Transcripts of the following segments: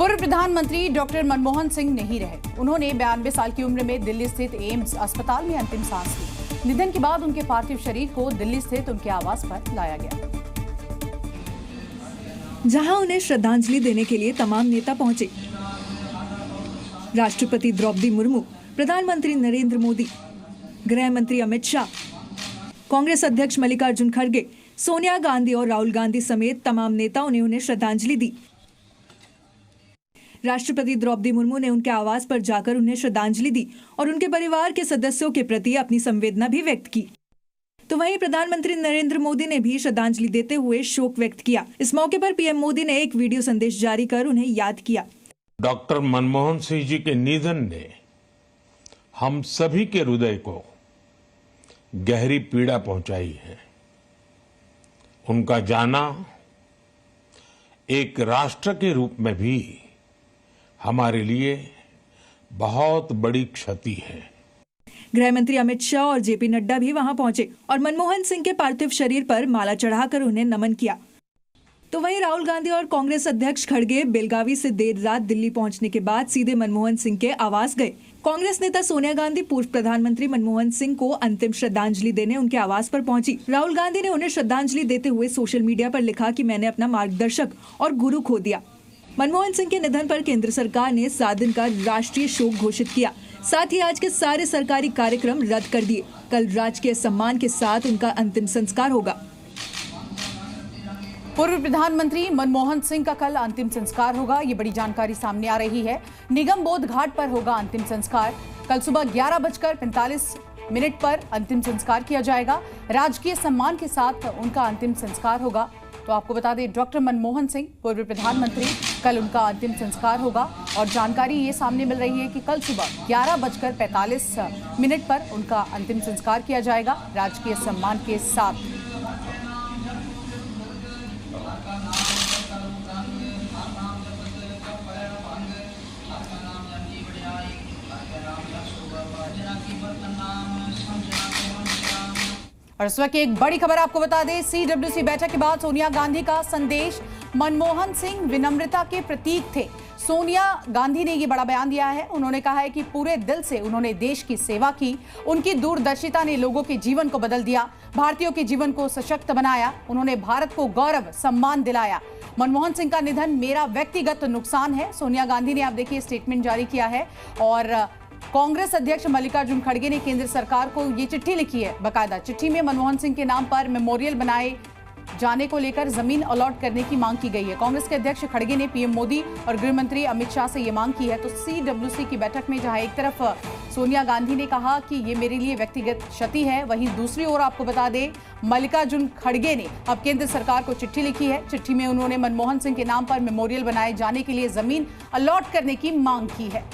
पूर्व प्रधानमंत्री डॉक्टर मनमोहन सिंह नहीं रहे। उन्होंने 92 साल की उम्र में दिल्ली स्थित एम्स अस्पताल में अंतिम सांस ली। निधन के बाद उनके पार्थिव शरीर को दिल्ली स्थित उनके आवास पर लाया गया, जहां उन्हें श्रद्धांजलि देने के लिए तमाम नेता पहुंचे। राष्ट्रपति द्रौपदी मुर्मू, प्रधानमंत्री नरेंद्र मोदी, गृह मंत्री अमित शाह, कांग्रेस अध्यक्ष मल्लिकार्जुन खड़गे, सोनिया गांधी और राहुल गांधी समेत तमाम नेताओं ने उन्हें श्रद्धांजलि दी। राष्ट्रपति द्रौपदी मुर्मू ने उनके आवास पर जाकर उन्हें श्रद्धांजलि दी और उनके परिवार के सदस्यों के प्रति अपनी संवेदना भी व्यक्त की। तो वहीं प्रधानमंत्री नरेंद्र मोदी ने भी श्रद्धांजलि देते हुए शोक व्यक्त किया। इस मौके पर पीएम मोदी ने एक वीडियो संदेश जारी कर उन्हें याद किया। डॉक्टर मनमोहन सिंह जी के निधन ने हम सभी के हृदय को गहरी पीड़ा पहुंचाई है। उनका जाना एक राष्ट्र के रूप में भी हमारे लिए बहुत बड़ी क्षति है। गृह मंत्री अमित शाह और जेपी नड्डा भी वहां पहुंचे और मनमोहन सिंह के पार्थिव शरीर पर माला चढ़ाकर उन्हें नमन किया। तो वहीं राहुल गांधी और कांग्रेस अध्यक्ष खड़गे बेलगावी से देर रात दिल्ली पहुंचने के बाद सीधे मनमोहन सिंह के आवास गए। कांग्रेस नेता सोनिया गांधी पूर्व प्रधानमंत्री मनमोहन सिंह को अंतिम श्रद्धांजलि देने उनके आवास पर पहुंची। राहुल गांधी ने उन्हें श्रद्धांजलि देते हुए सोशल मीडिया पर लिखा कि मैंने अपना मार्गदर्शक और गुरु खो दिया। मनमोहन सिंह के निधन पर केंद्र सरकार ने 7 दिन का राष्ट्रीय शोक घोषित किया। साथ ही आज के सारे सरकारी कार्यक्रम रद्द कर दिए। कल राजकीय सम्मान के साथ उनका अंतिम संस्कार होगा। पूर्व प्रधानमंत्री मनमोहन सिंह का कल अंतिम संस्कार होगा, ये बड़ी जानकारी सामने आ रही है। निगम बोध घाट पर होगा अंतिम संस्कार। कल सुबह 11:45 पर अंतिम संस्कार किया जाएगा। राजकीय सम्मान के साथ उनका अंतिम संस्कार होगा। तो आपको बता दें, डॉक्टर मनमोहन सिंह पूर्व प्रधानमंत्री, कल उनका अंतिम संस्कार होगा और जानकारी ये सामने मिल रही है कि कल सुबह 11:45 पर उनका अंतिम संस्कार किया जाएगा राजकीय सम्मान के साथ। और इस वक्त एक बड़ी खबर आपको बता दें, CWC बैठक के बाद सोनिया गांधी का संदेश। मनमोहन सिंह विनम्रता के प्रतीक थे। सोनिया गांधी ने ये बड़ा बयान दिया है। उन्होंने कहा है कि पूरे दिल से उन्होंने देश की सेवा की। उनकी दूरदर्शिता ने लोगों के जीवन को बदल दिया, भारतीयों के जीवन को सशक्त बनाया। उन्होंने भारत को गौरव सम्मान दिलाया। मनमोहन सिंह का निधन मेरा व्यक्तिगत नुकसान है, सोनिया गांधी ने आप देखिए स्टेटमेंट जारी किया है। और कांग्रेस अध्यक्ष मल्लिकार्जुन खड़गे ने केंद्र सरकार को ये चिट्ठी लिखी है। बाकायदा चिट्ठी में मनमोहन सिंह के नाम पर मेमोरियल बनाए जाने को लेकर जमीन अलॉट करने की मांग की गई है। कांग्रेस के अध्यक्ष खड़गे ने पीएम मोदी और गृह मंत्री अमित शाह से ये मांग की है। तो CWC की बैठक में जहां एक तरफ सोनिया गांधी ने कहा कि ये मेरे लिए व्यक्तिगत क्षति है, वहीं दूसरी ओर आपको बता दें मल्लिकार्जुन खड़गे ने अब केंद्र सरकार को चिट्ठी लिखी है। चिट्ठी में उन्होंने मनमोहन सिंह के नाम पर मेमोरियल बनाए जाने के लिए जमीन अलॉट करने की मांग की है।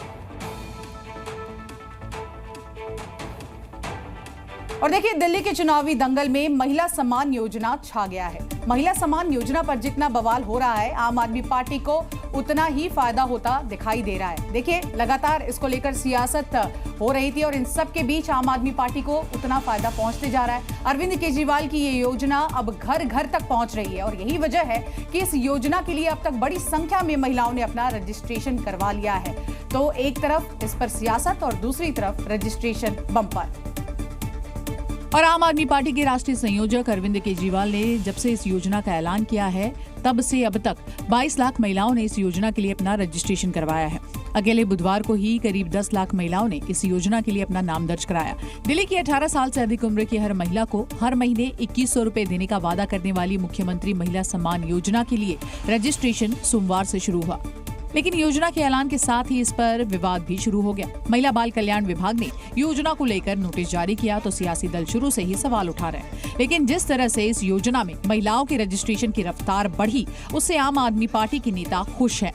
और देखिए, दिल्ली के चुनावी दंगल में महिला सम्मान योजना छा गया है। महिला सम्मान योजना पर जितना बवाल हो रहा है, आम आदमी पार्टी को उतना ही फायदा होता दिखाई दे रहा है। देखिए, लगातार इसको लेकर सियासत हो रही थी और इन सब के बीच आम आदमी पार्टी को उतना फायदा पहुंचते जा रहा है। अरविंद केजरीवाल की ये योजना अब घर घर तक पहुंच रही है और यही वजह है कि इस योजना के लिए अब तक बड़ी संख्या में महिलाओं ने अपना रजिस्ट्रेशन करवा लिया है। तो एक तरफ इस पर सियासत और दूसरी तरफ रजिस्ट्रेशन बम्पर। और आम आदमी पार्टी के राष्ट्रीय संयोजक अरविंद केजरीवाल ने जब से इस योजना का ऐलान किया है, तब से अब तक 22 लाख महिलाओं ने इस योजना के लिए अपना रजिस्ट्रेशन करवाया है। अकेले बुधवार को ही करीब 10 लाख महिलाओं ने इस योजना के लिए अपना नाम दर्ज कराया। दिल्ली की 18 साल से अधिक उम्र की हर महिला को हर महीने 2100 रुपए देने का वादा करने वाली मुख्यमंत्री महिला सम्मान योजना के लिए रजिस्ट्रेशन सोमवार से शुरू हुआ। लेकिन योजना के ऐलान के साथ ही इस पर विवाद भी शुरू हो गया। महिला बाल कल्याण विभाग ने योजना को लेकर नोटिस जारी किया तो सियासी दल शुरू से ही सवाल उठा रहे हैं। लेकिन जिस तरह से इस योजना में महिलाओं के रजिस्ट्रेशन की रफ्तार बढ़ी, उससे आम आदमी पार्टी के नेता खुश हैं।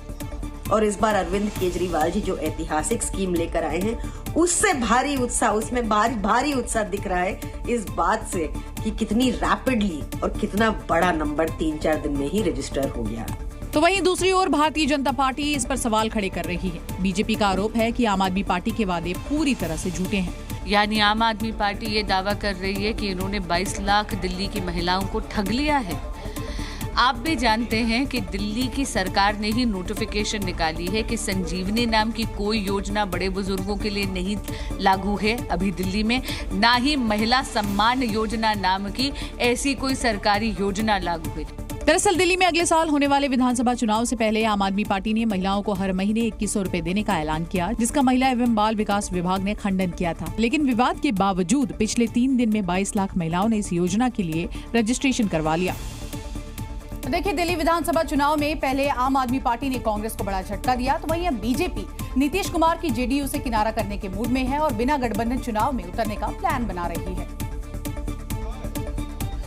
और इस बार अरविंद केजरीवाल जी जो ऐतिहासिक स्कीम लेकर आए हैं, उससे भारी उत्साह, उसमें भारी उत्साह दिख रहा है इस बात से कि कितनी रैपिडली और कितना बड़ा नंबर 3-4 दिन में ही रजिस्टर हो गया। तो वहीं दूसरी ओर भारतीय जनता पार्टी इस पर सवाल खड़े कर रही है। बीजेपी का आरोप है कि आम आदमी पार्टी के वादे पूरी तरह से झूठे हैं। यानी आम आदमी पार्टी ये दावा कर रही है कि इन्होंने 22 लाख दिल्ली की महिलाओं को ठग लिया है। आप भी जानते हैं कि दिल्ली की सरकार ने ही नोटिफिकेशन निकाली है कि संजीवनी नाम की कोई योजना बड़े बुजुर्गों के लिए नहीं लागू है अभी दिल्ली में, ना ही महिला सम्मान योजना नाम की ऐसी कोई सरकारी योजना लागू है। दरअसल दिल्ली में अगले साल होने वाले विधानसभा चुनाव से पहले आम आदमी पार्टी ने महिलाओं को हर महीने 2100 रुपए देने का ऐलान किया, जिसका महिला एवं बाल विकास विभाग ने खंडन किया था। लेकिन विवाद के बावजूद पिछले 3 दिन में 22 लाख महिलाओं ने इस योजना के लिए रजिस्ट्रेशन करवा लिया। देखिए, दिल्ली विधानसभा चुनाव में पहले आम आदमी पार्टी ने कांग्रेस को बड़ा झटका दिया, तो वहीं अब बीजेपी नीतीश कुमार की जेडीयू से किनारा करने के मूड में है और बिना गठबंधन चुनाव में उतरने का प्लान बना रही है।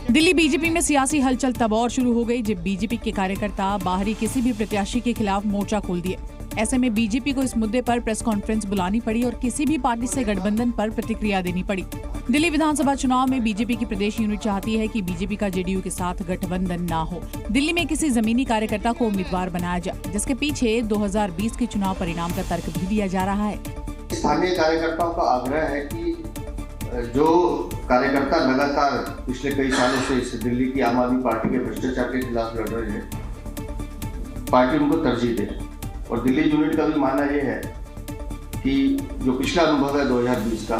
दिल्ली बीजेपी में सियासी हलचल तब और शुरू हो गई जब बीजेपी के कार्यकर्ता बाहरी किसी भी प्रत्याशी के खिलाफ मोर्चा खोल दिए। ऐसे में बीजेपी को इस मुद्दे पर प्रेस कॉन्फ्रेंस बुलानी पड़ी और किसी भी पार्टी से गठबंधन पर प्रतिक्रिया देनी पड़ी। दिल्ली विधानसभा चुनाव में बीजेपी की प्रदेश यूनिट चाहती है कि बीजेपी का जेडीयू के साथ गठबंधन ना हो। दिल्ली में किसी जमीनी कार्यकर्ता को उम्मीदवार बनाया जाए, जिसके पीछे 2020 के चुनाव परिणाम का तर्क भी दिया जा रहा है। स्थानीय कार्यकर्ताओं का आग्रह है कि जो कार्यकर्ता लगातार पिछले कई सालों से इस दिल्ली की आम आदमी पार्टी के भ्रष्टाचार के खिलाफ लड़ रहे हैं, पार्टी उनको तरजीह दे। और दिल्ली यूनिट का भी मानना यह है कि जो पिछला अनुभव है 2020 का,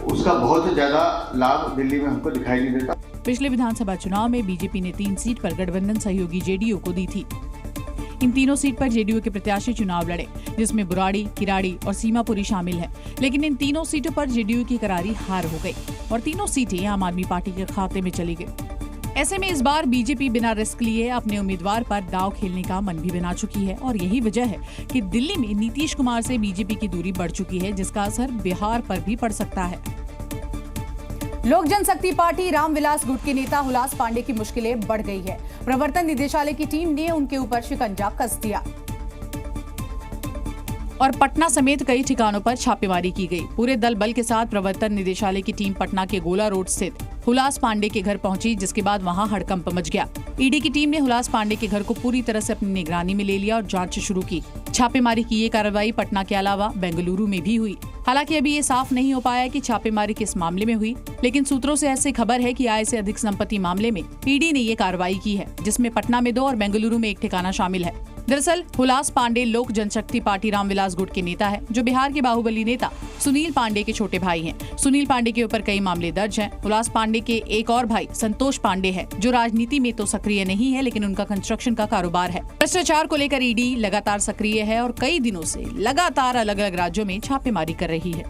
उसका बहुत ज्यादा लाभ दिल्ली में हमको दिखाई नहीं देता। पिछले विधानसभा चुनाव में बीजेपी ने 3 सीट पर गठबंधन सहयोगी जेडीयू को दी थी। इन तीनों सीट पर जेडीयू के प्रत्याशी चुनाव लड़े, जिसमें बुराड़ी, किराड़ी और सीमापुरी शामिल है। लेकिन इन तीनों सीटों पर जेडीयू की करारी हार हो गई और तीनों सीटें आम आदमी पार्टी के खाते में चली गई। ऐसे में इस बार बीजेपी बिना रिस्क लिए अपने उम्मीदवार पर दांव खेलने का मन भी बना चुकी है और यही वजह है कि दिल्ली में नीतीश कुमार से बीजेपी की दूरी बढ़ चुकी है, जिसका असर बिहार पर भी पड़ सकता है। लोक जनशक्ति पार्टी रामविलास गुट के नेता हुलास पांडे की मुश्किलें बढ़ गई है। प्रवर्तन निदेशालय की टीम ने उनके ऊपर शिकंजा कस दिया और पटना समेत कई ठिकानों पर छापेमारी की गई। पूरे दल बल के साथ प्रवर्तन निदेशालय की टीम पटना के गोला रोड स्थित हुलास पांडे के घर पहुंची, जिसके बाद वहां हड़कंप मच गया। ईडी की टीम ने हुलास पांडे के घर को पूरी तरह से अपनी निगरानी में ले लिया और जांच शुरू की। छापेमारी की ये कार्रवाई पटना के अलावा बेंगलुरु में भी हुई। हालांकि अभी ये साफ नहीं हो पाया कि छापेमारी किस मामले में हुई, लेकिन सूत्रों से ऐसी खबर है कि आय से अधिक संपत्ति मामले में ईडी ने ये कार्रवाई की है, जिसमें पटना में 2 और बेंगलुरु में 1 ठिकाना शामिल है। दरअसल हुलास पांडे लोक जनशक्ति पार्टी रामविलास गुट के नेता है, जो बिहार के बाहुबली नेता सुनील पांडे के छोटे भाई हैं। सुनील पांडे के ऊपर कई मामले दर्ज हैं। हुलास पांडे के एक और भाई संतोष पांडे है, जो राजनीति में तो सक्रिय नहीं है, लेकिन उनका कंस्ट्रक्शन का कारोबार है। भ्रष्टाचार को लेकर ईडी लगातार सक्रिय है और कई दिनों से लगातार अलग अलग राज्यों में छापेमारी कर रही है।